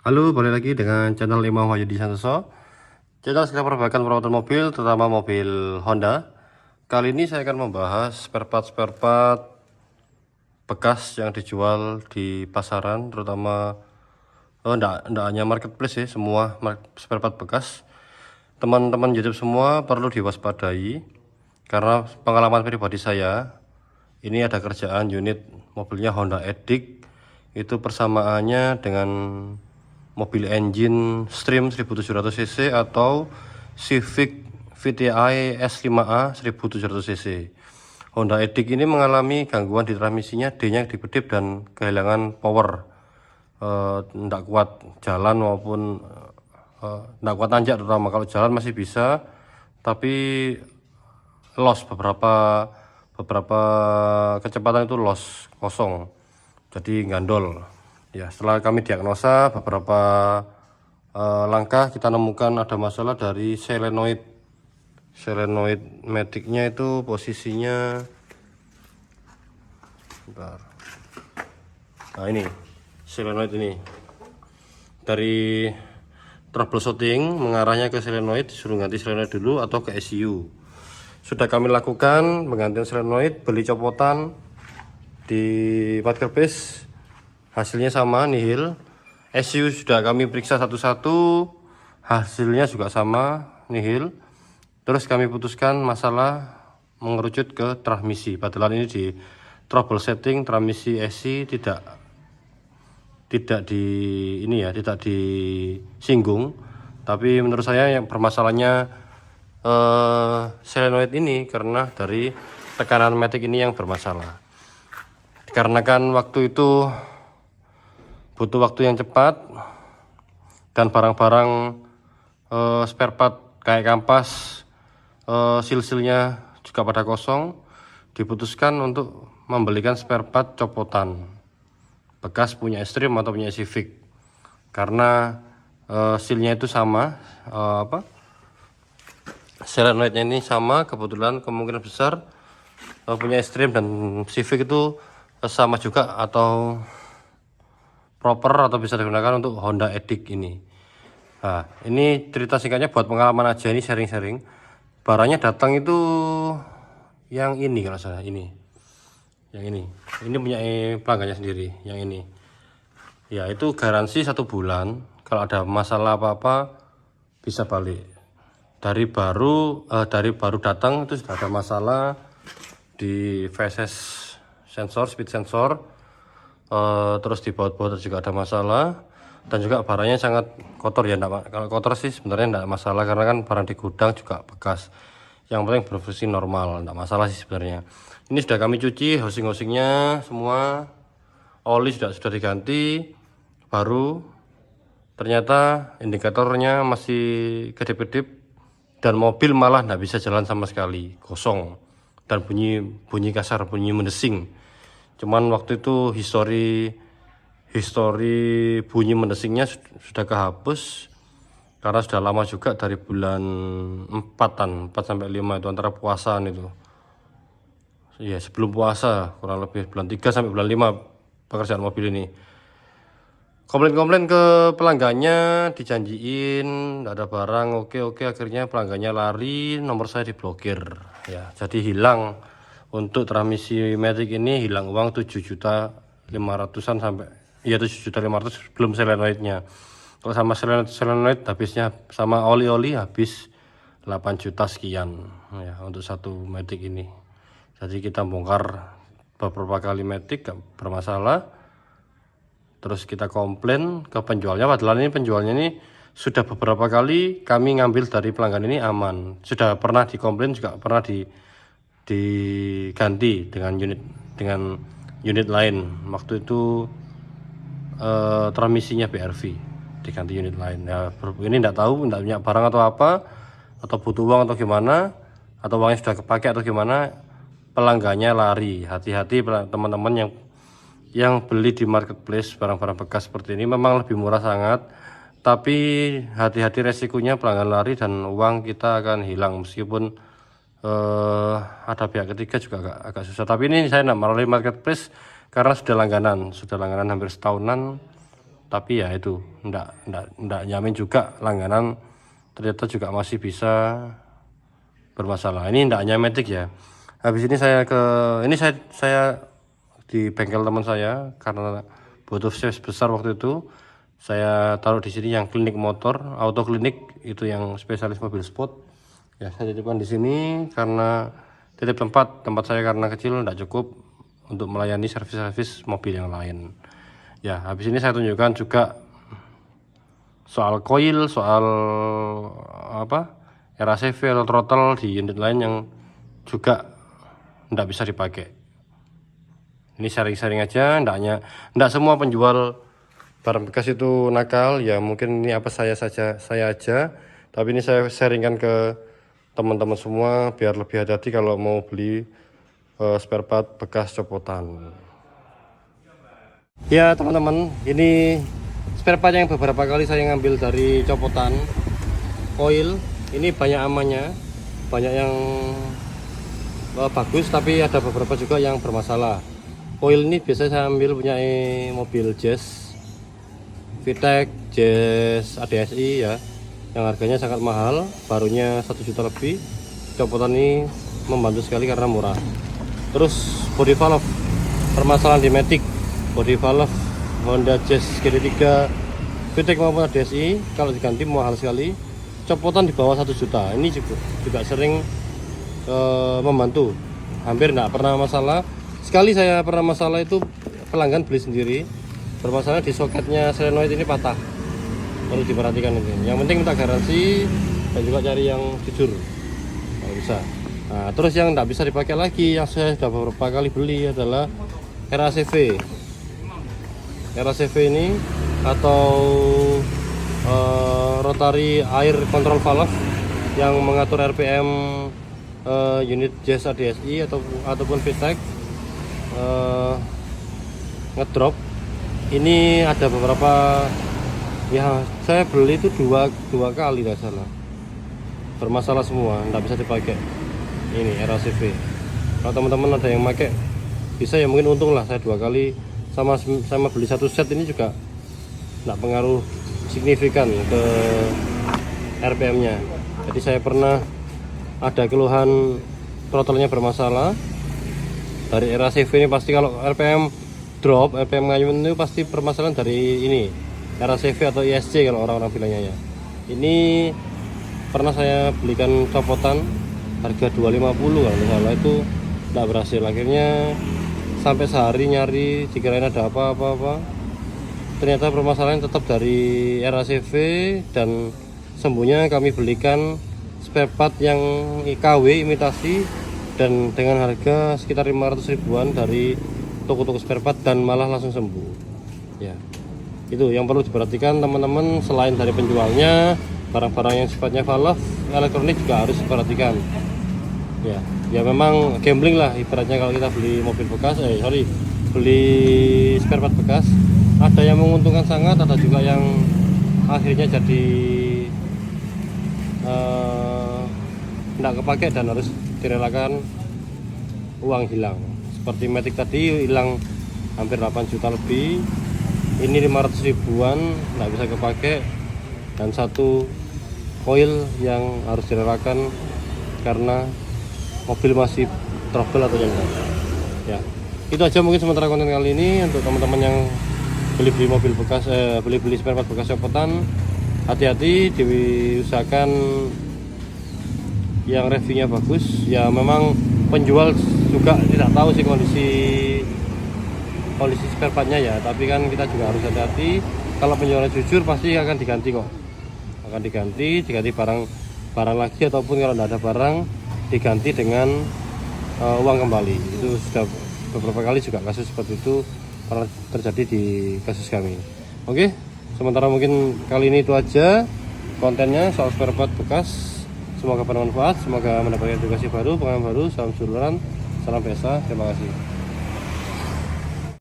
Halo, balik lagi dengan channel Imam Wahyudi Santoso. Channel sekitar perbaikan mobil, terutama mobil Honda. Kali ini saya akan membahas spare part bekas yang dijual di pasaran, terutama enggak hanya marketplace ya, semua spare part bekas. Teman-teman YouTube semua perlu diwaspadai karena pengalaman pribadi saya, ini ada kerjaan unit mobilnya Honda Edict, itu persamaannya dengan mobil engine Stream 1700 cc atau Civic VTI S5A 1700 cc. Honda Edict ini mengalami gangguan di transmisinya, D-nya dikedip dan kehilangan power, tidak kuat jalan maupun tidak kuat tanjak, terutama kalau jalan masih bisa, tapi loss beberapa kecepatan itu loss, kosong, jadi gandol ya. Setelah kami diagnosa beberapa langkah, kita nemukan ada masalah dari solenoid maticnya, itu posisinya bentar. Nah, ini solenoid ini dari troubleshooting mengarahnya ke solenoid, disuruh ganti solenoid dulu atau ke ECU. Sudah kami lakukan penggantian solenoid, beli copotan di marketplace, hasilnya sama, nihil. ECU sudah kami periksa satu-satu, hasilnya juga sama, nihil. Terus kami putuskan masalah mengerucut ke transmisi. Padahal ini di troubleshooting transmisi EC tidak disinggung, tapi menurut saya yang permasalahannya solenoid ini, karena dari tekanan matic ini yang bermasalah. Dikarenakan waktu itu butuh waktu yang cepat dan barang-barang spare part kayak kampas, sil-silnya juga pada kosong, diputuskan untuk membelikan spare part copotan bekas punya Extreme atau punya Civic, karena silnya itu sama, solenoidnya ini sama, kebetulan kemungkinan besar punya Extreme dan Civic itu sama juga atau proper atau bisa digunakan untuk Honda Edict ini. Nah, ini cerita singkatnya buat pengalaman aja, ini sharing-sharing. Barangnya datang itu yang ini, kalau salah ini, yang ini punya pelanggannya sendiri, yang ini ya. Itu garansi 1 bulan, kalau ada masalah apa-apa bisa balik. Dari baru datang itu sudah ada masalah di VSS sensor, speed sensor, terus di baut-baut juga ada masalah, dan juga barangnya sangat kotor ya. Kalau kotor sih sebenarnya enggak masalah, karena kan barang di gudang juga bekas, yang penting berfungsi normal, enggak masalah sih sebenarnya. Ini sudah kami cuci housing-housingnya semua, oli sudah diganti baru. Ternyata indikatornya masih kedip-kedip dan mobil malah enggak bisa jalan sama sekali, kosong, dan bunyi kasar, bunyi mendesing. Cuman waktu itu histori bunyi mendesingnya sudah kehapus, karena sudah lama juga, dari bulan 4 sampai 5 itu, antara puasaan itu ya, sebelum puasa kurang lebih bulan 3 sampai bulan 5 pekerjaan mobil ini. Komplain ke pelanggannya, dijanjiin tidak ada barang, oke, akhirnya pelanggannya lari, nomor saya diblokir ya, jadi hilang. Untuk transmisi matic ini hilang uang 7.500.000-an sampai ya 7.500.000 belum solenoidnya. Kalau sama solenoid habisnya, sama oli habis 8 juta sekian ya untuk satu matic ini. Jadi kita bongkar beberapa kali matic gak bermasalah, terus kita komplain ke penjualnya. Padahal ini penjualnya ini sudah beberapa kali kami ngambil dari pelanggan ini aman, sudah pernah dikomplain, juga pernah diganti dengan unit lain. Waktu itu transmisinya BRV diganti unit lain ya. Ini enggak tahu, enggak punya barang atau apa, atau butuh uang atau gimana, atau uangnya sudah kepake atau gimana, pelanggannya lari. Hati-hati teman-teman yang beli di marketplace barang-barang bekas seperti ini, memang lebih murah sangat, tapi hati-hati resikonya pelanggan lari dan uang kita akan hilang. Meskipun ada pihak ketiga juga agak susah, tapi ini saya tidak melalui marketplace karena sudah langganan hampir setahunan tapi ya itu enggak nyamin juga langganan ternyata juga masih bisa bermasalah. Ini enggak hanya Matic ya. Habis ini saya di bengkel teman saya karena butuh space besar waktu itu. Saya taruh di sini yang klinik motor, auto klinik itu yang spesialis mobil sport. Ya, saya titipkan di sini karena titip tempat saya karena kecil enggak cukup untuk melayani servis-servis mobil yang lain. Ya, habis ini saya tunjukkan juga soal coil, soal apa? RACV atau throttle di unit lain yang juga enggak bisa dipakai. Ini sharing-sharing aja, enggak semua penjual barang bekas itu nakal ya, mungkin ini apa saya aja, tapi ini saya sharingkan ke teman-teman semua biar lebih hati-hati kalau mau beli spare part bekas copotan. Ya teman-teman, ini spare part yang beberapa kali saya ngambil dari copotan coil. Ini banyak amannya, banyak yang bagus, tapi ada beberapa juga yang bermasalah. Coil ini biasa saya ambil punya mobil Jazz VTEC, Jazz ADSI ya, yang harganya sangat mahal, barunya 1 juta lebih. Copotan ini membantu sekali karena murah. Terus body valve, permasalahan di Matic, body valve Honda Jazz GT3 VTEC maupun ADSI kalau diganti mahal sekali. Copotan di bawah 1 juta ini juga sering membantu, hampir tidak pernah masalah. Sekali saya pernah masalah itu pelanggan beli sendiri, bermasalah di soketnya solenoid ini patah, perlu diperhatikan ini. Yang penting minta garansi dan juga cari yang jujur kalau bisa. Nah, terus yang tidak bisa dipakai lagi yang saya sudah beberapa kali beli adalah RACV ini atau rotary air control valve yang mengatur RPM unit Jazz ADSI ataupun VTEC ngedrop. Ini ada beberapa ya, saya beli itu dua kali tidak salah, bermasalah semua, tidak bisa dipakai. Ini RACV, kalau teman-teman ada yang pakai bisa ya mungkin untung lah. Saya 2 kali sama beli 1 set ini juga tidak pengaruh signifikan ke RPM nya. Jadi saya pernah ada keluhan throttle-nya bermasalah dari RACV ini, pasti kalau RPM drop, RPM ngayun itu pasti permasalahan dari ini RACV atau ISC kalau orang-orang bilangnya ya. Ini pernah saya belikan copotan harga 250 kalau misalnya, itu tidak berhasil. Akhirnya sampai sehari nyari dikirain ada apa-apa, ternyata permasalahan tetap dari RACV, dan sembuhnya kami belikan spare part yang KW imitasi dan dengan harga sekitar 500 ribuan dari toko-toko spare part, dan malah langsung sembuh ya. Itu yang perlu diperhatikan teman-teman. Selain dari penjualnya, barang-barang yang sifatnya valve elektronik juga harus diperhatikan ya. Ya memang gambling lah ibaratnya kalau kita beli mobil bekas, beli spare part bekas. Ada yang menguntungkan sangat, ada juga yang akhirnya jadi tidak kepake dan harus direlakan uang hilang. Seperti Matic tadi hilang hampir 8 juta lebih, ini 500 ribuan tidak bisa kepake, dan 1 coil yang harus direlakan karena mobil masih trouble atau yang enggak ya. Itu aja mungkin sementara konten kali ini untuk teman-teman yang beli mobil bekas, beli spare part bekas copotan. Hati-hati, diusahakan yang reviewnya bagus ya. Memang penjual juga tidak tahu sih kondisi spare partnya ya, tapi kan kita juga harus hati-hati. Kalau penjualnya jujur pasti akan diganti kok, akan diganti barang lagi, ataupun kalau tidak ada barang diganti dengan uang kembali. Itu sudah beberapa kali juga kasus seperti itu pernah terjadi di kasus kami. Oke, sementara mungkin kali ini itu aja kontennya soal spare part bekas. Semoga bermanfaat, semoga mendapatkan edukasi baru, pengalaman baru. Salam suluran, salam pesa, terima kasih.